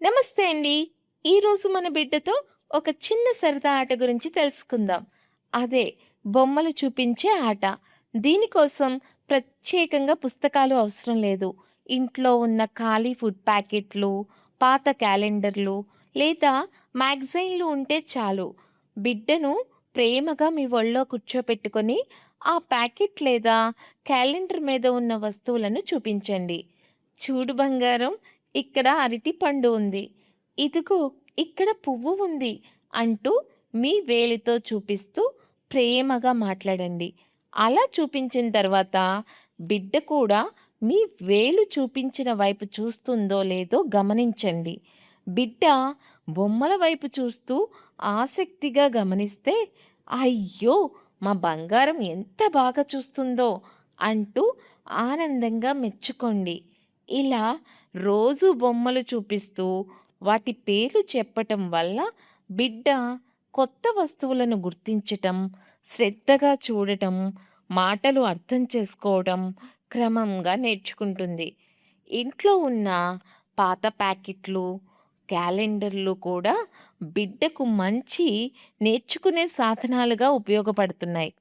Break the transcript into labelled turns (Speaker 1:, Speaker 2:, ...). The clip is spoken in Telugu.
Speaker 1: నమస్తే అండి. ఈరోజు మన బిడ్డతో ఒక చిన్న సరదా ఆట గురించి తెలుసుకుందాం. అదే బొమ్మలు చూపించే ఆట. దీనికోసం ప్రత్యేకంగా పుస్తకాలు అవసరం లేదు. ఇంట్లో ఉన్న ఖాళీ ఫుడ్ ప్యాకెట్లు, పాత క్యాలెండర్లు లేదా మ్యాగజైన్‌లు ఉంటే చాలు. బిడ్డను ప్రేమగా మీ ఒళ్ళో కూర్చోపెట్టుకొని ఆ ప్యాకెట్ లేదా క్యాలెండర్ మీద ఉన్న వస్తువులను చూపించండి. చూడు బంగారం, ఇక్కడ అరటిపండు ఉంది. ఇదిగో ఇక్కడ పువ్వు ఉంది అంటూ మీ వేలితో చూపిస్తూ ప్రేమగా మాట్లాడండి. అలా చూపించిన తర్వాత బిడ్డ కూడా మీ వేలు చూపించిన వైపు చూస్తుందో లేదో గమనించండి. బిడ్డ బొమ్మల వైపు చూస్తూ ఆసక్తిగా గమనిస్తే, అయ్యో! మా బంగారం ఎంత బాగా చూస్తుందో అంటూ ఆనందంగా మెచ్చుకోండి. ఇలా రోజు బొమ్మలు చూపిస్తూ వాటి పేర్లు చెప్పటం వల్ల బిడ్డ కొత్త వస్తువులను గుర్తించటం, శ్రద్ధగా చూడటం, మాటలు అర్థం చేసుకోవడం క్రమంగా నేర్చుకుంటుంది. ఇంట్లో ఉన్న పాత ప్యాకెట్లు, క్యాలెండర్లు కూడా బిడ్డకు మంచి నేర్చుకునే సాధనాలుగా ఉపయోగపడుతున్నాయి.